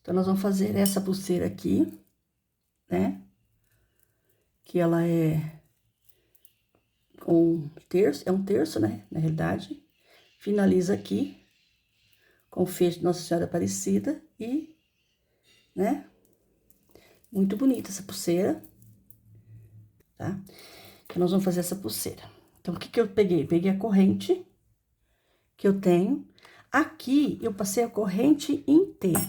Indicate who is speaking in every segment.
Speaker 1: Então, nós vamos fazer essa pulseira aqui, né? Que ela é com terço, é um terço, né? Na realidade. Finaliza aqui com o fecho de Nossa Senhora Aparecida e, né? Muito bonita essa pulseira, tá? Então, nós vamos fazer essa pulseira. Então, o que que eu peguei? Peguei a corrente que eu tenho. Aqui, eu passei a corrente inteira.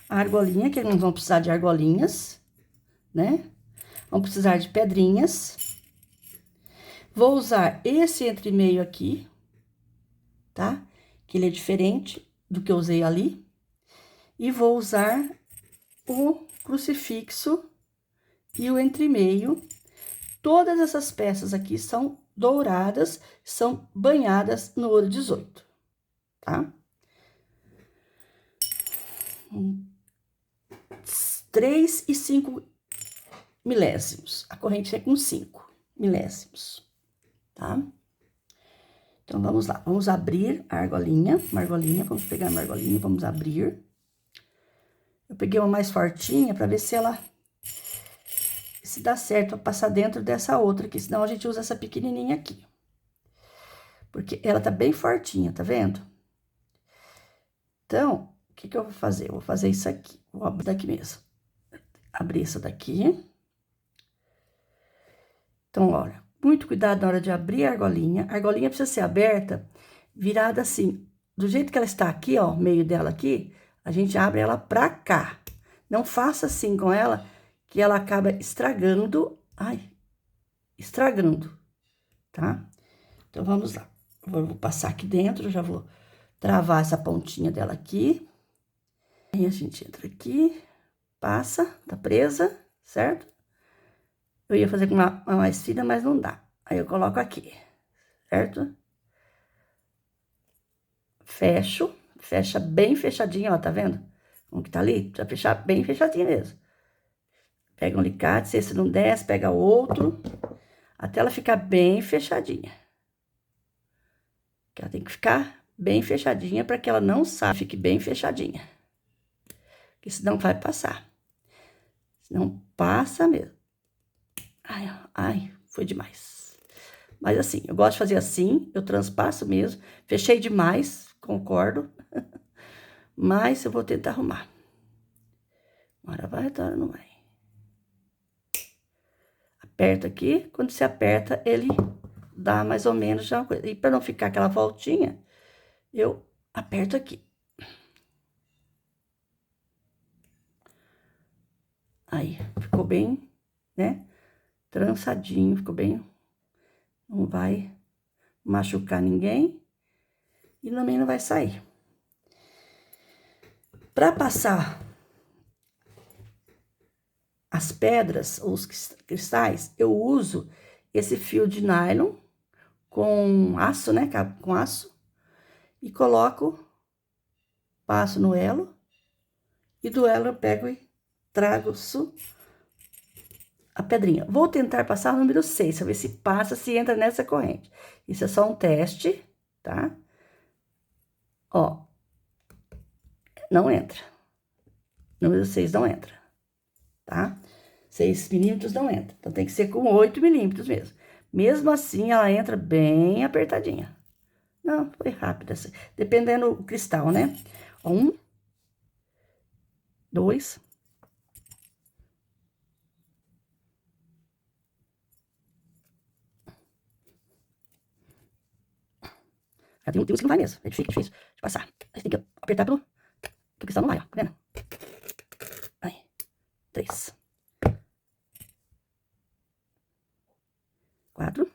Speaker 1: A argolinha, que nós vamos precisar de argolinhas, né? Vamos precisar de pedrinhas. Vou usar esse entre-meio aqui, tá? Que ele é diferente do que eu usei ali. E vou usar o crucifixo e o entre-meio. Todas essas peças aqui são douradas, são banhadas no ouro 18, tá? 3 e 5 milésimos. A corrente é com 5 milésimos, tá? Então, vamos lá. Vamos abrir a argolinha, uma argolinha. Vamos pegar uma argolinha e vamos abrir. Eu peguei uma mais fortinha pra ver se ela... se dá certo pra passar dentro dessa outra aqui. Senão, a gente usa essa pequenininha aqui. Porque ela tá bem fortinha, tá vendo? Então, o que que eu vou fazer? Eu vou fazer isso aqui. Vou abrir daqui mesmo. Abrir essa daqui. Então, olha, muito cuidado na hora de abrir a argolinha. A argolinha precisa ser aberta, virada assim. Do jeito que ela está aqui, ó, meio dela aqui, a gente abre ela pra cá. Não faça assim com ela, que ela acaba estragando. Ai, estragando, tá? Então, vamos lá. Vou passar aqui dentro, já vou travar essa pontinha dela aqui. Aí, a gente entra aqui, passa, tá presa, certo? Eu ia fazer com uma mais fina, mas não dá. Aí, eu coloco aqui, certo? Fecho, fecha bem fechadinho, ó, tá vendo? Como que tá ali? Precisa fechar bem fechadinho mesmo. Pega um alicate, se esse não desce, pega outro, até ela ficar bem fechadinha. Ela tem que ficar bem fechadinha para que ela não saia, fique bem fechadinha. Porque senão vai passar. Senão passa mesmo. Ai, ai, foi demais. Mas assim, eu gosto de fazer assim, eu transpasso mesmo. Fechei demais, concordo. Mas eu vou tentar arrumar. Uma hora vai, outra hora não vai. Aperta aqui, quando você aperta, ele dá mais ou menos já uma coisa. E para não ficar aquela voltinha, eu aperto aqui. Aí, ficou bem, né? Trançadinho, ficou bem. Não vai machucar ninguém e também não vai sair. Para passar as pedras ou os cristais, eu uso esse fio de nylon com aço, né? Com aço. E coloco, passo no elo. E do elo eu pego e trago a pedrinha. Vou tentar passar o número 6, pra ver se passa, se entra nessa corrente. Isso é só um teste, tá? Ó, não entra. Número 6 não entra, tá? 6 milímetros não entra. Então, tem que ser com 8 milímetros mesmo. Mesmo assim, ela entra bem apertadinha. Não, foi rápida. Dependendo do cristal, né? 1, 2... Tem uns que não vai mesmo. É difícil de passar. Aí tem que apertar pelo cristal não vai, ó. Tá vendo? Aí. 3. 4.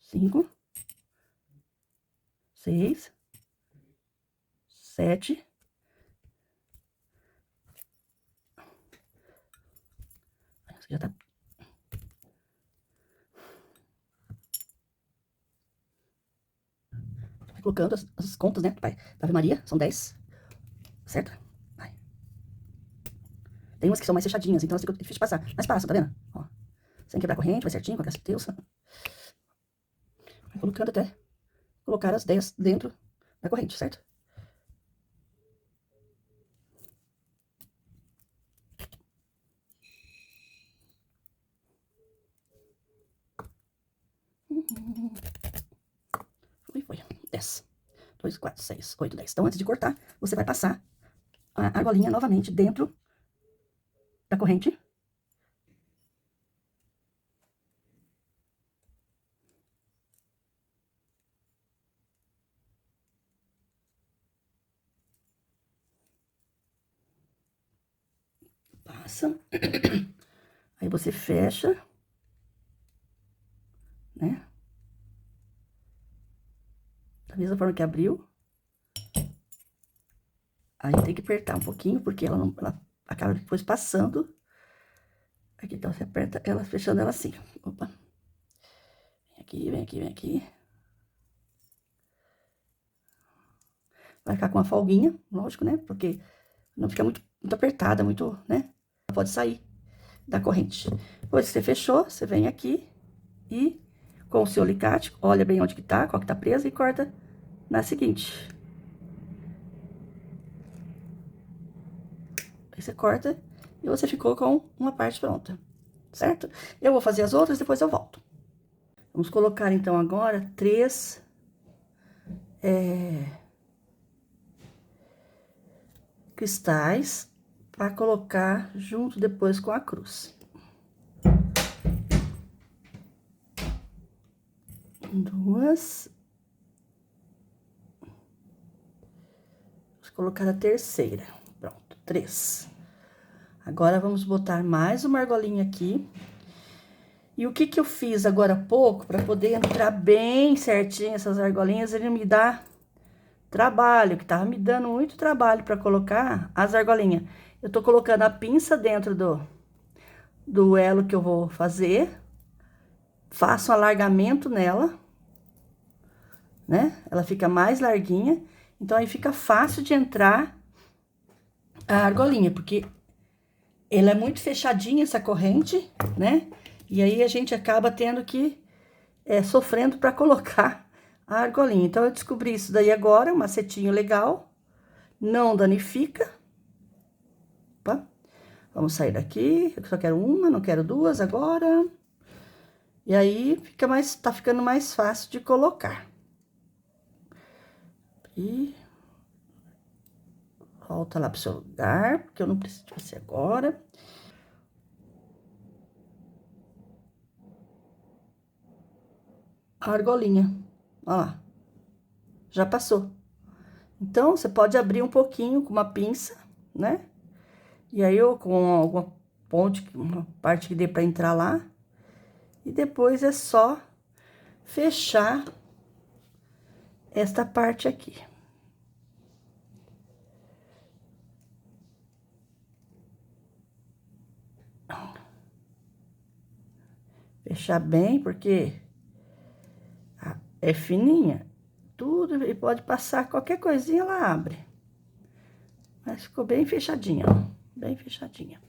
Speaker 1: 5. 6. 7. Isso já tá. Vai colocando as contas, né? Da Ave Maria, são 10. Certo? Vai. Tem umas que são mais fechadinhas, então fica difícil de passar. Mas passa, tá vendo? Ó. Sem quebrar a corrente, vai certinho, com a graça de Deus. Vai colocando até colocar as 10 dentro da corrente, certo? Foi. 10. 2, 4, 6, 8, 10. Então, antes de cortar, você vai passar a argolinha novamente dentro da corrente. Passa. Aí você fecha, né? Da mesma forma que abriu. Aí tem que apertar um pouquinho, porque ela acaba depois passando. Aqui, então, você aperta ela, fechando ela assim. Opa. Vem aqui, vem aqui, vem aqui. Vai ficar com uma folguinha, lógico, né? Porque não fica muito apertada, muito, né? Pode sair da corrente. Depois que você fechou, você vem aqui e com o seu alicate, olha bem onde que tá, qual que tá presa e corta na seguinte. Aí você corta e você ficou com uma parte pronta, certo? Eu vou fazer as outras, depois eu volto. Vamos colocar, então, agora 3 cristais para colocar junto depois com a cruz. 2. Vamos colocar a terceira. Pronto, 3. Agora, vamos botar mais uma argolinha aqui. E o que que eu fiz agora há pouco, para poder entrar bem certinho essas argolinhas, ele me dá trabalho, que tava me dando muito trabalho para colocar as argolinhas. Eu tô colocando a pinça dentro do elo que eu vou fazer, faço um alargamento nela, né? Ela fica mais larguinha, então aí fica fácil de entrar a argolinha, porque ela é muito fechadinha essa corrente, né? E aí a gente acaba tendo que sofrendo para colocar a argolinha. Então eu descobri isso daí agora, um macetinho legal, não danifica. Opa. Vamos sair daqui, eu só quero uma, não quero duas agora. E aí tá ficando mais fácil de colocar. E volta lá pro seu lugar, porque eu não preciso de você agora. A argolinha, ó lá, já passou. Então, você pode abrir um pouquinho com uma pinça, né? E aí, eu com alguma ponte, uma parte que dê pra entrar lá. E depois é só fechar esta parte aqui. Fechar bem, porque é fininha. Tudo, e pode passar qualquer coisinha, ela abre. Mas ficou bem fechadinha, ó. Bem fechadinha,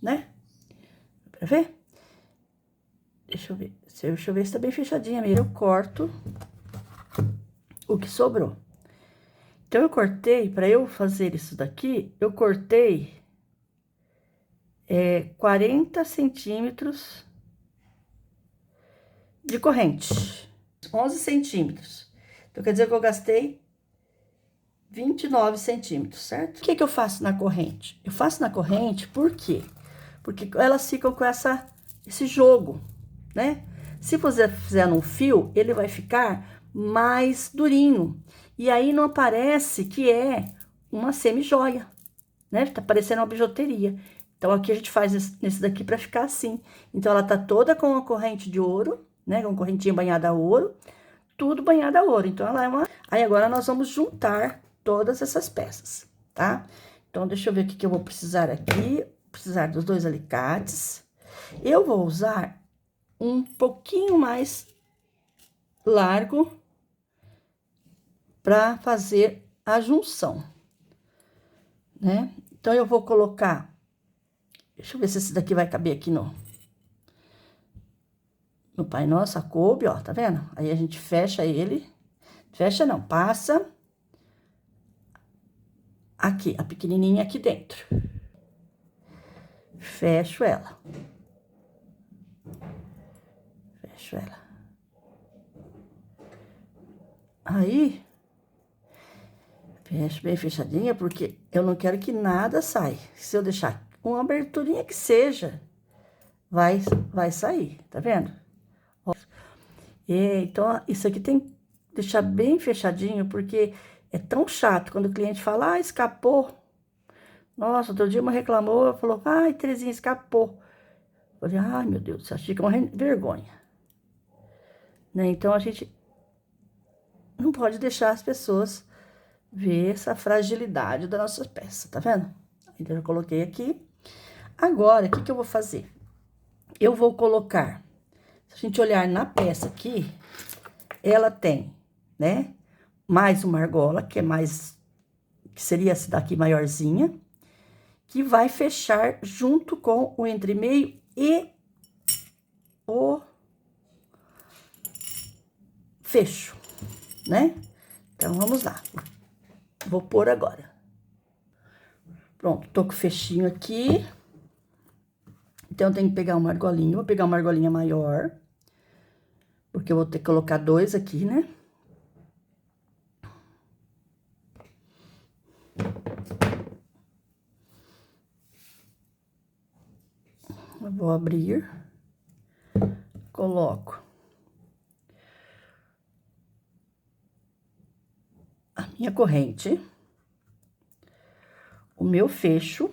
Speaker 1: né? Dá pra ver? Deixa eu ver. Deixa eu ver se tá bem fechadinha mesmo. Eu corto o que sobrou. Então, eu cortei, pra eu fazer isso daqui, eu cortei 40 centímetros de corrente. 11 centímetros. Então, quer dizer que eu gastei 29 centímetros, certo? O que que eu faço na corrente? Eu faço na corrente, por quê? Porque elas ficam com esse jogo, né? Se você fizer no fio, ele vai ficar mais durinho. E aí não aparece que é uma semi-joia, né? Tá parecendo uma bijuteria. Então, aqui a gente faz nesse daqui pra ficar assim. Então, ela tá toda com a corrente de ouro, né? Com correntinha banhada a ouro. Tudo banhado a ouro. Então, ela é uma... Aí, agora, nós vamos juntar todas essas peças, tá? Então, deixa eu ver o que eu vou precisar aqui. Precisar dos 2 alicates. Eu vou usar um pouquinho mais largo para fazer a junção, né? Então, eu vou colocar... Deixa eu ver se esse daqui vai caber aqui no Pai Nosso, a coube, ó, tá vendo? Aí, a gente fecha ele. Fecha não, passa aqui, a pequenininha aqui dentro. Fecho ela. Fecho ela. Aí, fecho bem fechadinha, porque eu não quero que nada saia. Se eu deixar uma aberturinha que seja, vai sair, tá vendo? Ó. Então, isso aqui tem que deixar bem fechadinho, porque é tão chato quando o cliente fala, ah, escapou. Nossa, outro dia uma reclamou, falou, ai, Terezinha, escapou. Eu falei, ai, meu Deus, você fica uma vergonha. Né? Então, a gente não pode deixar as pessoas ver essa fragilidade da nossa peça, tá vendo? Então, eu coloquei aqui. Agora, o que que eu vou fazer? Eu vou colocar, se a gente olhar na peça aqui, ela tem, né? Mais uma argola, que é mais, que seria essa daqui maiorzinha, que vai fechar junto com o entremeio e o fecho, né? Então, vamos lá. Vou pôr agora. Pronto, tô com o fechinho aqui. Então, eu tenho que pegar uma argolinha. Vou pegar uma argolinha maior, porque eu vou ter que colocar 2 aqui, né? Eu vou abrir. Coloco a minha corrente, o meu fecho.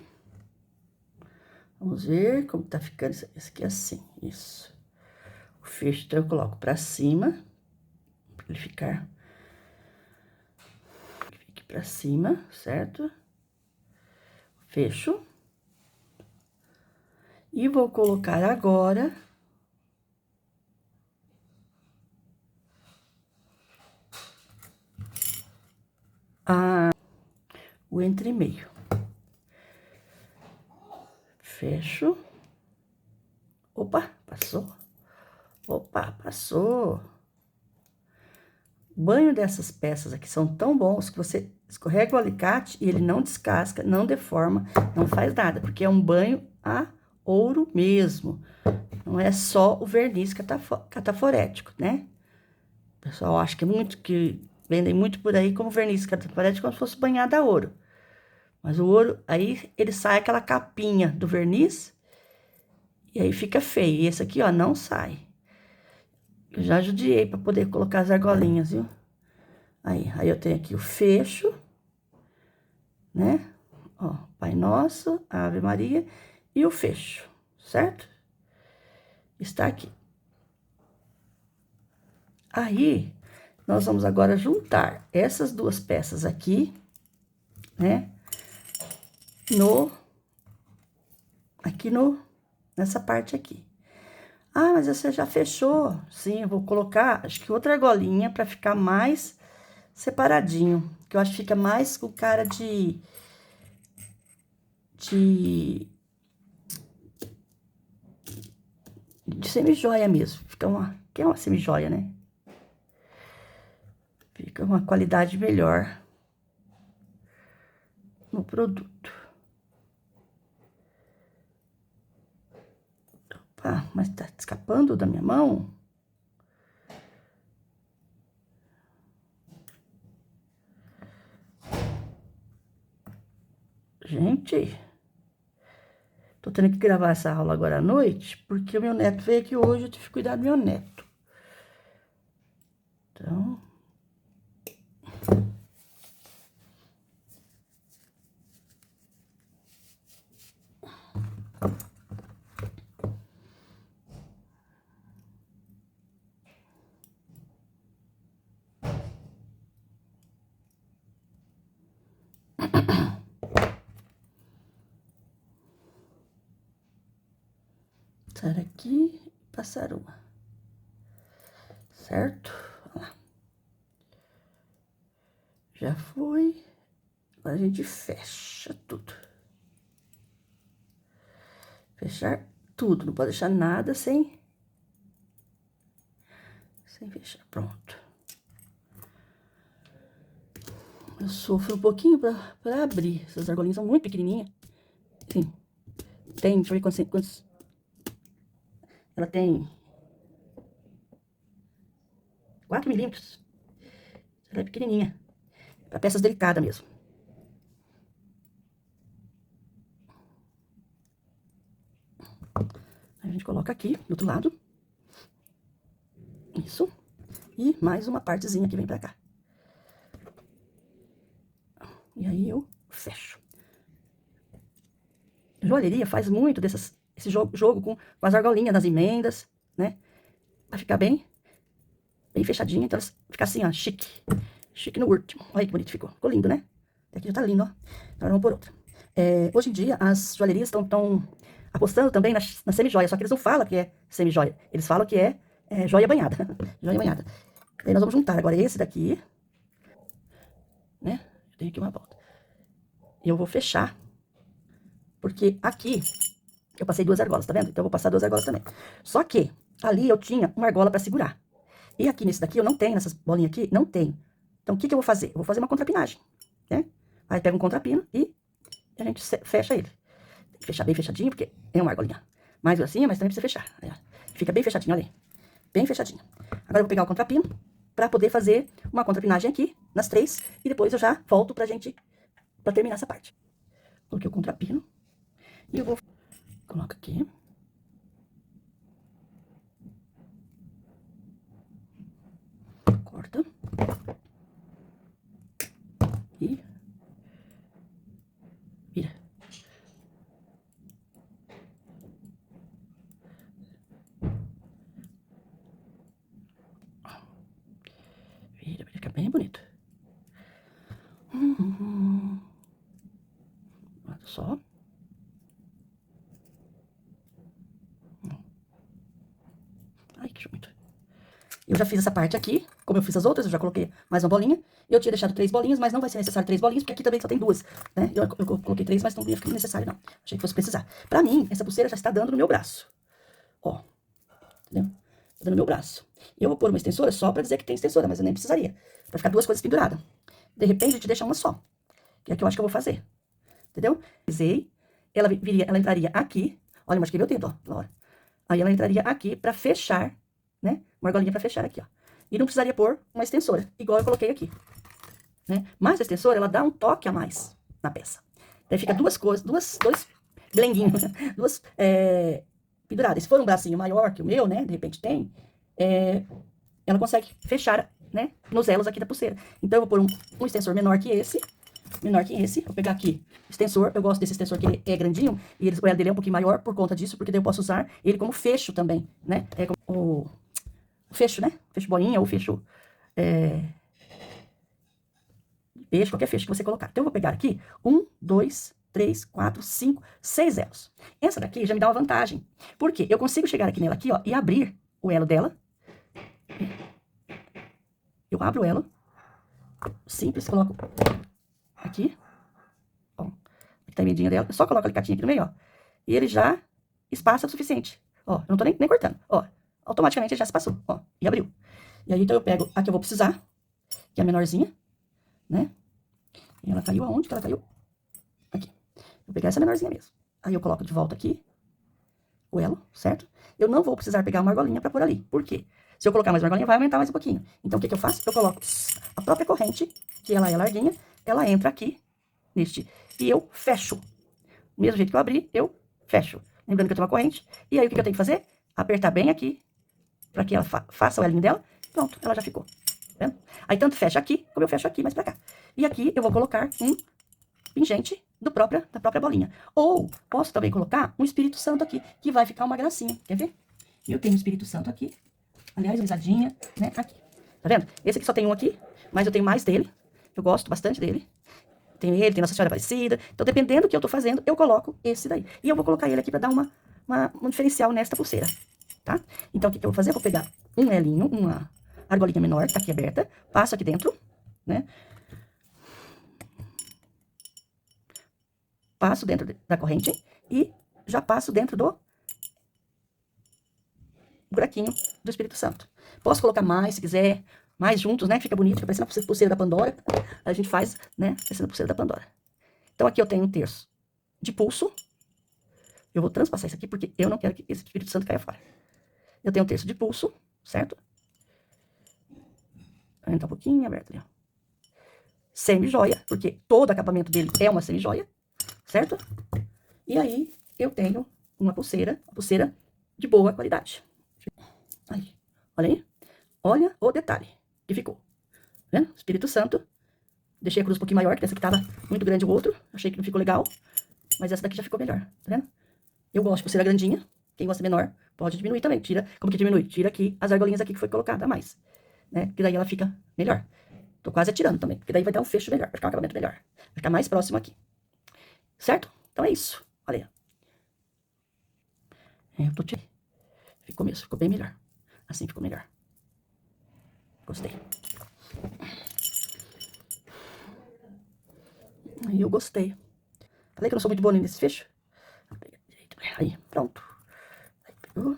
Speaker 1: Vamos ver como tá ficando isso aqui assim, isso. O fecho, então, eu coloco pra cima, pra ele ficar... Fique pra cima, certo? Fecho. E vou colocar agora... o entremeio. Fecho. Opa, passou. Opa, passou. O banho dessas peças aqui são tão bons que você escorrega o alicate e ele não descasca, não deforma, não faz nada, porque é um banho a ouro mesmo. Não é só o verniz cataforético, né? O pessoal acha que é muito, que vendem muito por aí como verniz cataforético, como se fosse banhado a ouro. Mas o ouro, aí ele sai aquela capinha do verniz e aí fica feio. E esse aqui, ó, não sai. Eu já judiei para poder colocar as argolinhas, viu? Aí eu tenho aqui o fecho, né? Ó, Pai Nosso, Ave Maria e o fecho, certo? Está aqui. Aí, nós vamos agora juntar essas duas peças aqui, né? Nessa parte aqui. Ah, mas você já fechou. Sim, eu vou colocar, acho que outra argolinha para ficar mais separadinho. Que eu acho que fica mais com cara de semi-joia mesmo. Fica que é uma semi-joia, né? Fica uma qualidade melhor no produto. Opa, mas tá escapando da minha mão? Gente, tô tendo que gravar essa aula agora à noite, porque o meu neto veio aqui hoje, eu tive que cuidar do meu neto. Então... Passar aqui e passar uma. Certo? Olha lá. Já foi. Agora a gente fecha tudo. Fechar tudo, não pode deixar nada sem fechar. Pronto. Eu sofro um pouquinho pra abrir. Essas argolinhas são muito pequenininhas. Sim. Tem, deixa eu ver quantos... Ela tem 4 milímetros Ela é pequenininha. Pra peças delicadas mesmo. A gente coloca aqui, do outro lado. Isso. E mais uma partezinha que vem pra cá. E aí eu fecho. Joalheria faz muito esse jogo com as argolinhas das emendas, né? Pra ficar bem fechadinha, então fica assim, ó, chique. Chique no último. Olha que bonito ficou. Ficou lindo, né? Aqui já tá lindo, ó. Agora vamos por outra. Hoje em dia, as joalherias estão apostando também na semi-joia, só que eles não falam que é semi-joia. Eles falam que é joia banhada. Joia banhada. Aí nós vamos juntar agora esse daqui, né? Eu tenho aqui uma volta. E eu vou fechar, porque aqui eu passei 2 argolas, tá vendo? Então eu vou passar 2 argolas também. Só que ali eu tinha uma argola pra segurar. E aqui nesse daqui eu não tenho, nessas bolinhas aqui, não tenho. Então o que eu vou fazer? Eu vou fazer uma contrapinagem, né? Aí pega um contrapino e a gente fecha ele. Tem que fechar bem fechadinho, porque é uma argolinha mais grossinha, mas também precisa fechar. Fica bem fechadinho, olha aí. Bem fechadinho. Agora eu vou pegar o contrapino pra poder fazer uma contrapinagem aqui, nas 3, e depois eu já volto pra terminar essa parte. Coloquei o contrapino e eu vou... Coloca aqui. Corta. E vira. Vira, vai ficar bem bonito. Olha só. Ai, que bonito. Eu já fiz essa parte aqui, como eu fiz as outras, eu já coloquei mais uma bolinha. Eu tinha deixado 3 bolinhas, mas não vai ser necessário 3 bolinhas, porque aqui também só tem 2, né? Eu coloquei 3, mas não ia ficar necessário, não. Achei que fosse precisar. Pra mim, essa pulseira já está dando no meu braço. Ó, entendeu? Tá dando no meu braço. Eu vou pôr uma extensora só pra dizer que tem extensora, mas eu nem precisaria. Pra ficar 2 coisas penduradas. De repente, a gente deixa uma só. Que é a que eu acho que eu vou fazer. Entendeu? Ela entraria aqui. Olha, eu machuquei meu dedo, ó. Aí ela entraria aqui pra fechar, né? Uma argolinha pra fechar aqui, ó. E não precisaria pôr uma extensora, igual eu coloquei aqui, né? Mas a extensora, ela dá um toque a mais na peça. Daí fica dois blenguinhos, duas penduradas. Se for um bracinho maior que o meu, né? De repente tem, ela consegue fechar, né? Nos elos aqui da pulseira. Então eu vou pôr um extensor menor que esse. Vou pegar aqui extensor, eu gosto desse extensor que ele é grandinho, e o elo dele é um pouquinho maior por conta disso, porque daí eu posso usar ele como fecho também, né? É como o fecho, né? Fecho bolinha ou fecho peixe, qualquer fecho que você colocar. Então eu vou pegar aqui 1, 2, 3, 4, 5, 6 elos. Essa daqui já me dá uma vantagem, porque eu consigo chegar aqui nela aqui, ó, e abrir o elo dela. Eu abro o elo, simples, coloco aqui, ó, aqui tá a emendinha dela, eu só coloco a alicatinha aqui no meio, ó, e ele já espaça o suficiente, ó, eu não tô nem cortando, ó, automaticamente ele já se passou, ó, e abriu. E aí, então, eu pego a que eu vou precisar, que é a menorzinha, né, e ela caiu aonde que ela caiu? Aqui. Vou pegar essa menorzinha mesmo. Aí eu coloco de volta aqui, o elo, certo? Eu não vou precisar pegar uma argolinha pra pôr ali, por quê? Se eu colocar mais uma argolinha, vai aumentar mais um pouquinho. Então, o que eu faço? Eu coloco a própria corrente, que ela é larguinha, ela entra aqui, neste, e eu fecho. Do mesmo jeito que eu abri, eu fecho. Lembrando que eu tenho uma corrente. E aí, o que eu tenho que fazer? Apertar bem aqui, pra que ela faça o elinho dela. Pronto, ela já ficou. Tá vendo? Aí, tanto fecha aqui, como eu fecho aqui, mais pra cá. E aqui, eu vou colocar um pingente da própria bolinha. Ou, posso também colocar um Espírito Santo aqui, que vai ficar uma gracinha. Quer ver? Eu tenho o Espírito Santo aqui. Aliás, risadinha, né? Aqui. Tá vendo? Esse aqui só tem um aqui, mas eu tenho mais dele. Eu gosto bastante dele. Tem ele, tem Nossa Senhora Aparecida. Então, dependendo do que eu tô fazendo, eu coloco esse daí. E eu vou colocar ele aqui pra dar um diferencial nesta pulseira, tá? Então, o que eu vou fazer? Eu vou pegar um elinho, uma argolinha menor, tá aqui aberta. Passo aqui dentro, né? Passo dentro da corrente e já passo dentro do buraquinho do Espírito Santo. Posso colocar mais, se quiser, mais juntos, né? Fica bonito, fica parecendo a pulseira da Pandora. A gente faz, né? Parecendo a pulseira da Pandora. Então, aqui eu tenho um terço de pulso. Eu vou transpassar isso aqui, porque eu não quero que esse Espírito Santo caia fora. Eu tenho um terço de pulso, certo? Ainda tá um pouquinho aberto ali, ó. semi-joia, porque todo acabamento dele é uma semi-joia, certo? E aí, eu tenho uma pulseira de boa qualidade. Aí, olha aí. Olha o detalhe que ficou. Tá vendo? Espírito Santo. Deixei a cruz um pouquinho maior, que essa aqui tava muito grande o outro. Achei que não ficou legal. Mas essa daqui já ficou melhor, tá vendo? Eu gosto de pulseira grandinha. Quem gosta menor, pode diminuir também. Tira, como que diminui? Tira aqui as argolinhas aqui que foi colocada a mais, né? Porque daí ela fica melhor. Tô quase atirando também, porque daí vai dar um fecho melhor, vai ficar um acabamento melhor. Vai ficar mais próximo aqui. Certo? Então é isso. Olha aí. Eu tô tirando. Ficou mesmo, ficou bem melhor. Assim ficou melhor. Gostei. Aí eu gostei. Falei que eu não sou muito boa nesse fecho. Aí, pronto. Aí pegou.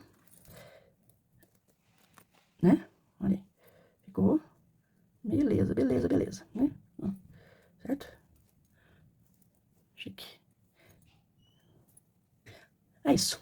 Speaker 1: Né? Olha aí. Ficou. Beleza, beleza, beleza. Né? Ó, certo? Chique. É isso.